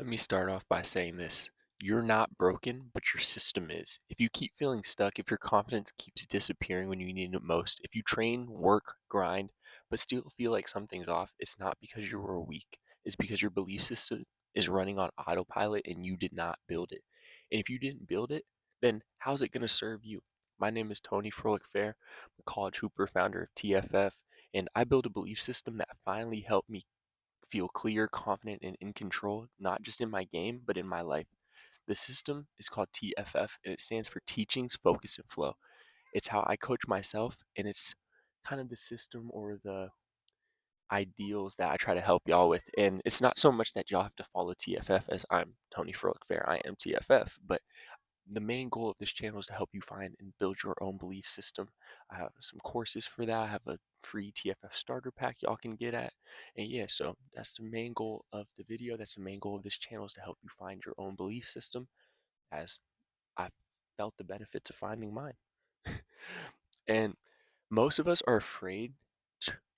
Let me start off by saying this. You're not broken, but your system is. If you keep feeling stuck, if your confidence keeps disappearing when you need it most, if you train, work, grind, but still feel like something's off, it's not because you were weak. It's because your belief system is running on autopilot and you did not build it. And if you didn't build it, then how's it going to serve you? My name is Tony Frohlich-Fair. I'm a college hooper, founder of TFF, and I built a belief system that finally helped me feel clear, confident, and in control, not just in my game, but in my life. The system is called TFF, and it stands for Teachings, Focus, and Flow. It's how I coach myself, and it's kind of the system or the ideals that I try to help y'all with. And it's not so much that y'all have to follow TFF as I'm Tony Froelich Fair, I am TFF, but the main goal of this channel is to help you find and build your own belief system. I have some courses for that. I have a free TFF starter pack y'all can get at. And yeah, so that's the main goal of the video. That's the main goal of this channel is to help you find your own belief system as I felt the benefits of finding mine. And most of us are afraid,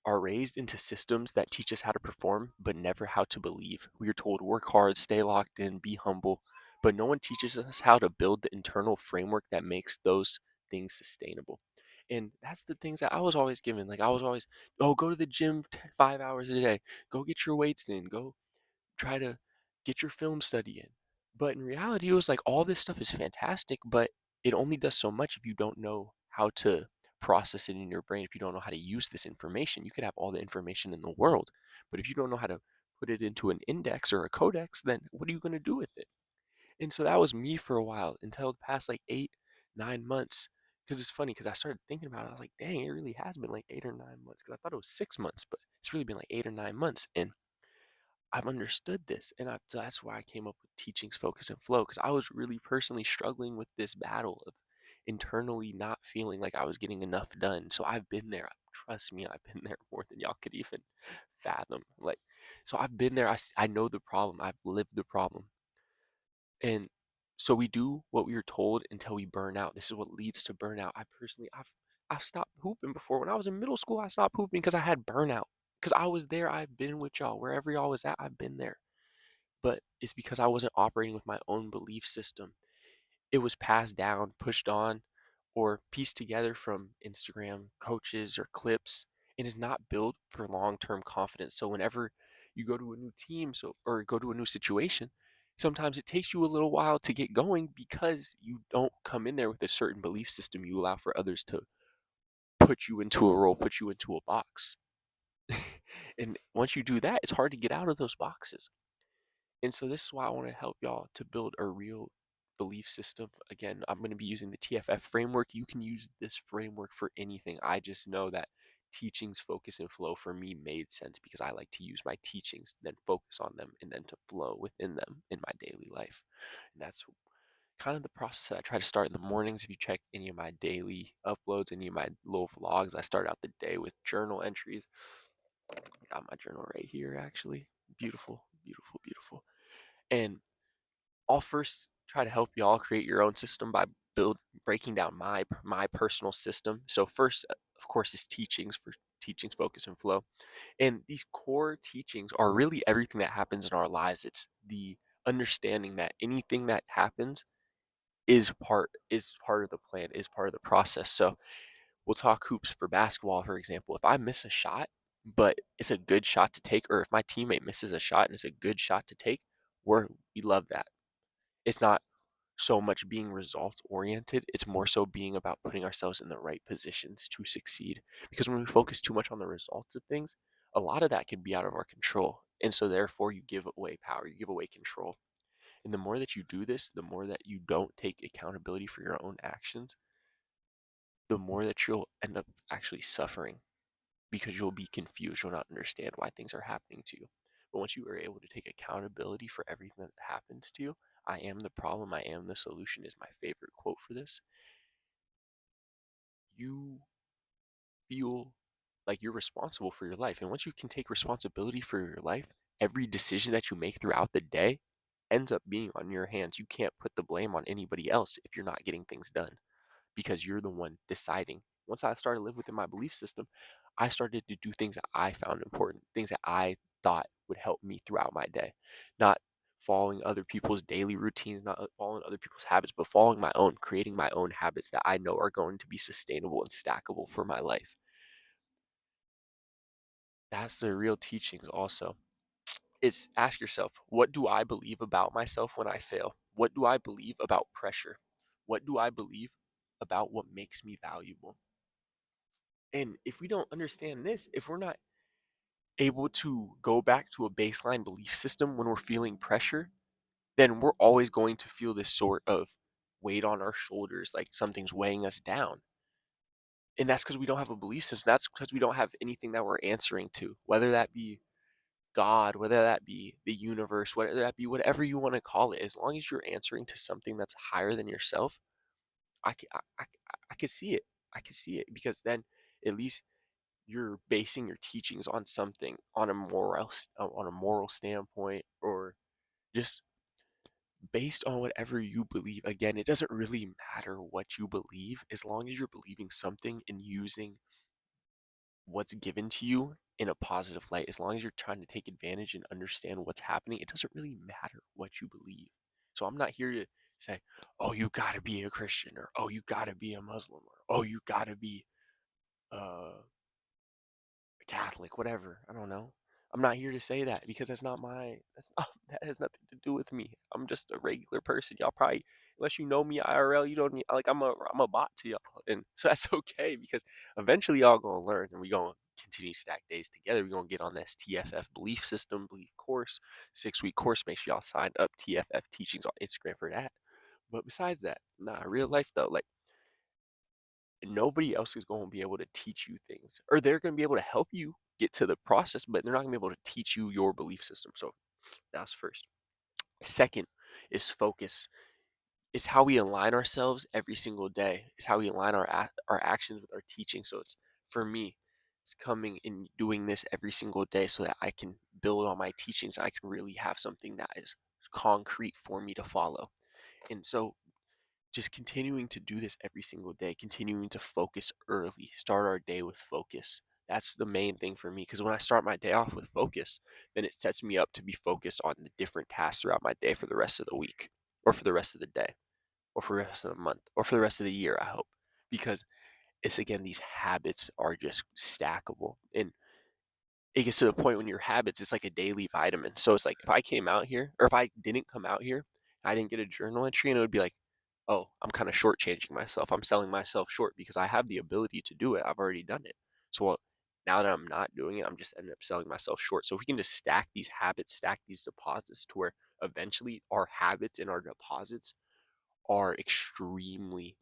are raised into systems that teach us how to perform, but never how to believe. We are told work hard, stay locked in, be humble, but no one teaches us how to build the internal framework that makes those things sustainable. And that's the things that I was always given. Like I was always, oh, go to the gym 5 hours a day, go get your weights in, go try to get your film study in. But in reality, it was like all this stuff is fantastic, but it only does so much if you don't know how to process it in your brain. If you don't know how to use this information, you could have all the information in the world, but if you don't know how to put it into an index or a codex, then what are you going to do with it? And so that was me for a while until the past like 8, 9 months. Because it's funny because I started thinking about it. I was like, dang, it really has been like 8 or 9 months. Because I thought it was 6 months, but it's really been like 8 or 9 months. And I've understood this, and so that's why I came up with teachings, focus, and flow, because I was really personally struggling with this battle of internally not feeling like I was getting enough done. So I've been there. Trust me, I've been there more than y'all could even fathom. Like, so I've been there. I know the problem. I've lived the problem, and so we do what we were told until we burn out. This is what leads to burnout. I've stopped hooping before. When I was in middle school, I stopped hooping because I had burnout. Because I was there, I've been with y'all. Wherever y'all was at, I've been there. But it's because I wasn't operating with my own belief system. It was passed down, pushed on, or pieced together from Instagram coaches or clips and is not built for long-term confidence. So whenever you go to a new team or go to a new situation, sometimes it takes you a little while to get going because you don't come in there with a certain belief system. You allow for others to put you into a role, put you into a box. And once you do that, it's hard to get out of those boxes. And so this is why I want to help y'all to build a real belief system. Again, I'm going to be using the TFF framework. You can use this framework for anything. I just know that teachings, focus, and flow for me made sense because I like to use my teachings, then focus on them, and then to flow within them in my daily life. And that's kind of the process that I try to start in the mornings. If you check any of my daily uploads, any of my little vlogs, I start out the day with journal entries. Got my journal right here, actually. Beautiful, beautiful, beautiful. And I'll first try to help y'all create your own system by breaking down my personal system. So first, of course, is teachings, focus, and flow. And these core teachings are really everything that happens in our lives. It's the understanding that anything that happens is part of the plan, is part of the process. So we'll talk hoops for basketball, for example. If I miss a shot, but it's a good shot to take, or if my teammate misses a shot and it's a good shot to take, we love that. It's not so much being results oriented. It's more so being about putting ourselves in the right positions to succeed. Because when we focus too much on the results of things, a lot of that can be out of our control. And so therefore you give away power, you give away control. And the more that you do this, the more that you don't take accountability for your own actions, the more that you'll end up actually suffering because you'll be confused. You'll not understand why things are happening to you. But once you are able to take accountability for everything that happens to you, I am the problem, I am the solution is my favorite quote for this. You feel like you're responsible for your life. And once you can take responsibility for your life, every decision that you make throughout the day ends up being on your hands. You can't put the blame on anybody else if you're not getting things done because you're the one deciding. Once I started to live within my belief system, I started to do things that I found important, things that I thought would help me throughout my day, not following other people's daily routines, not following other people's habits, but following my own, creating my own habits that I know are going to be sustainable and stackable for my life. That's the real teachings also. It's ask yourself, what do I believe about myself when I fail? What do I believe about pressure? What do I believe about what makes me valuable? And if we don't understand this, if we're not able to go back to a baseline belief system when we're feeling pressure, then we're always going to feel this sort of weight on our shoulders, like something's weighing us down. And that's because we don't have a belief system. That's because we don't have anything that we're answering to, whether that be God, whether that be the universe, whether that be whatever you want to call it. As long as you're answering to something that's higher than yourself, I could see it. I could see it because then at least you're basing your teachings on something, on a on a moral standpoint, or just based on whatever you believe. Again, it doesn't really matter what you believe as long as you're believing something and using what's given to you in a positive light. As long as you're trying to take advantage and understand what's happening, it doesn't really matter what you believe. So I'm not here to say, oh, you got to be a Christian, or oh, you got to be a Muslim, or oh, you got to be uh Catholic, whatever. I don't know. I'm not here to say that because that's not, that has nothing to do with me. I'm just a regular person. Y'all probably, unless you know me IRL, you don't need, like, I'm a bot to y'all. And so that's okay because eventually y'all gonna learn and we gonna continue to stack days together. we gonna get on this TFF belief system, belief course, 6-week course. Make sure y'all signed up TFF teachings on Instagram for that. But besides that, nah, real life though, like, nobody else is going to be able to teach you things, or they're going to be able to help you get to the process, but they're not going to be able to teach you your belief system. So that's first. Second is focus. It's how we align ourselves every single day. It's how we align our actions with our teaching. So it's, for me, it's coming and doing this every single day so that I can build on my teachings. I can really have something that is concrete for me to follow. And so just continuing to do this every single day, continuing to focus early, start our day with focus. That's the main thing for me because when I start my day off with focus, then it sets me up to be focused on the different tasks throughout my day for the rest of the week, or for the rest of the day, or for the rest of the month, or for the rest of the year, I hope. Because it's, again, these habits are just stackable. And it gets to the point when your habits, it's like a daily vitamin. So it's like if I came out here, or if I didn't come out here, I didn't get a journal entry, and it would be like, oh, I'm kind of shortchanging myself. I'm selling myself short because I have the ability to do it. I've already done it. So now that I'm not doing it, I'm just ending up selling myself short. So if we can just stack these habits, stack these deposits to where eventually our habits and our deposits are extremely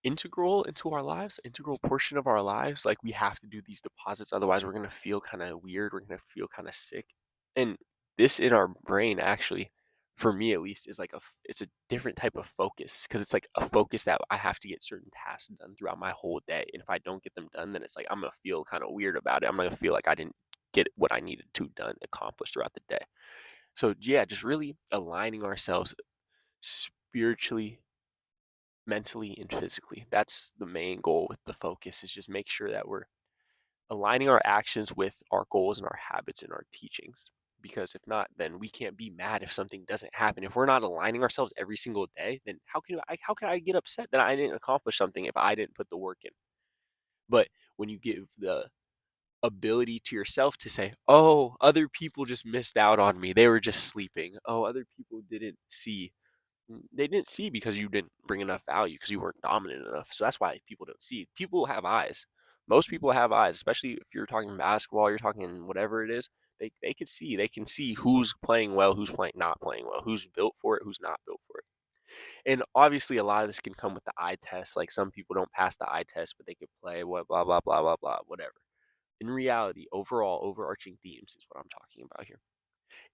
integral into our lives, integral portion of our lives. Like, we have to do these deposits, otherwise we're gonna feel kind of weird. We're gonna feel kind of sick. And this in our brain, actually, for me at least, is like it's a different type of focus because it's like a focus that I have to get certain tasks done throughout my whole day. And if I don't get them done, then it's like I'm gonna feel kind of weird about it. I'm gonna feel like I didn't get what I needed to done, accomplished throughout the day. So yeah, just really aligning ourselves spiritually, mentally, and physically. That's the main goal with the focus, is just make sure that we're aligning our actions with our goals and our habits and our teachings. Because if not, then we can't be mad if something doesn't happen. If we're not aligning ourselves every single day, then how can I get upset that I didn't accomplish something if I didn't put the work in? But when you give the ability to yourself to say, "Oh, other people just missed out on me. They were just sleeping. Oh, other people didn't see." They didn't see because you didn't bring enough value, because you weren't dominant enough. So that's why people don't see. People have eyes. Most people have eyes, especially if you're talking basketball, you're talking whatever it is. They can see. They can see who's playing well, who's playing not playing well, who's built for it, who's not built for it. And obviously, a lot of this can come with the eye test. Like, some people don't pass the eye test, but they can play. What, blah blah blah blah blah, whatever. In reality, overall, overarching themes is what I'm talking about here.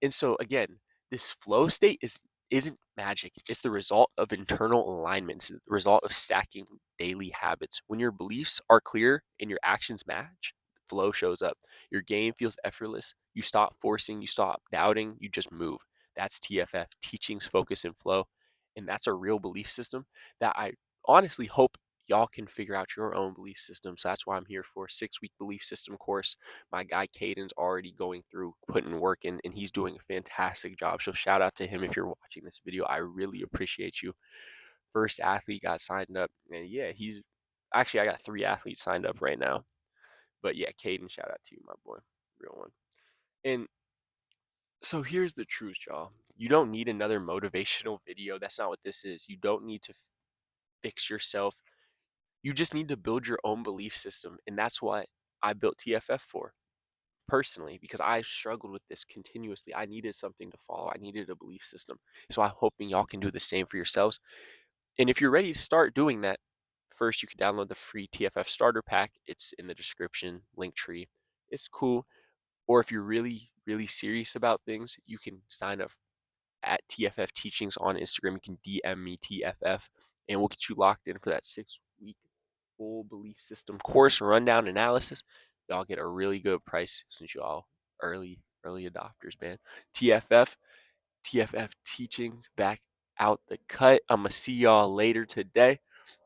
And so again, this flow state isn't magic. It's the result of internal alignments, the result of stacking daily habits. When your beliefs are clear and your actions match, flow shows up. Your game feels effortless. You stop forcing, you stop doubting, you just move. That's TFF, teachings, focus, and flow. And that's a real belief system that I honestly hope y'all can figure out your own belief system. So that's why I'm here for a 6-week belief system course. My guy Caden's already going through putting work in, and he's doing a fantastic job. So shout out to him if you're watching this video. I really appreciate you. First athlete got signed up, and yeah, he's actually, I got 3 athletes signed up right now. But yeah, Caden, shout out to you, my boy, real one. And so here's the truth, y'all. You don't need another motivational video. That's not what this is. You don't need to fix yourself. You just need to build your own belief system. And that's what I built TFF for personally, because I struggled with this continuously. I needed something to follow. I needed a belief system. So I'm hoping y'all can do the same for yourselves. And if you're ready to start doing that, first you can download the free TFF starter pack. It's in the description, link tree. It's cool. Or if you're really, really serious about things, you can sign up at TFF Teachings on Instagram. You can DM me TFF, and we'll get you locked in for that 6-week full belief system course rundown analysis. Y'all get a really good price since y'all early adopters, man. TFF Teachings back out the cut. I'm gonna see y'all later today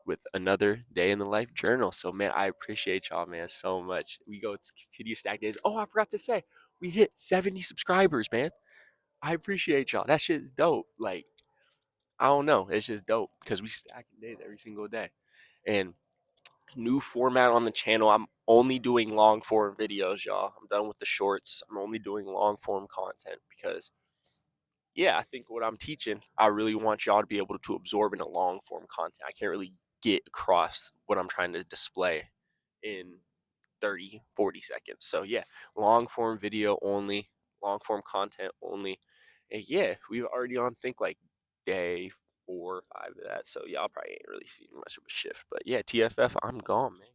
with another day in the life journal. So man, I appreciate y'all, man, so much. We go to continue stack days. Oh, I forgot to say, we hit 70 subscribers, man. I appreciate y'all. That shit is dope. Like, I don't know. It's just dope because we stacking days every single day. And new format on the channel. I'm only doing long form videos, y'all. I'm done with the shorts. I'm only doing long form content because yeah, I think what I'm teaching, I really want y'all to be able to absorb in a long form content. I can't really get across what I'm trying to display in 30, 40 seconds. So yeah, long form video only, long form content only. And yeah, we've already on think like day 4 or 5 of that. So y'all probably ain't really seen much of a shift. But yeah, TFF, I'm gone, man.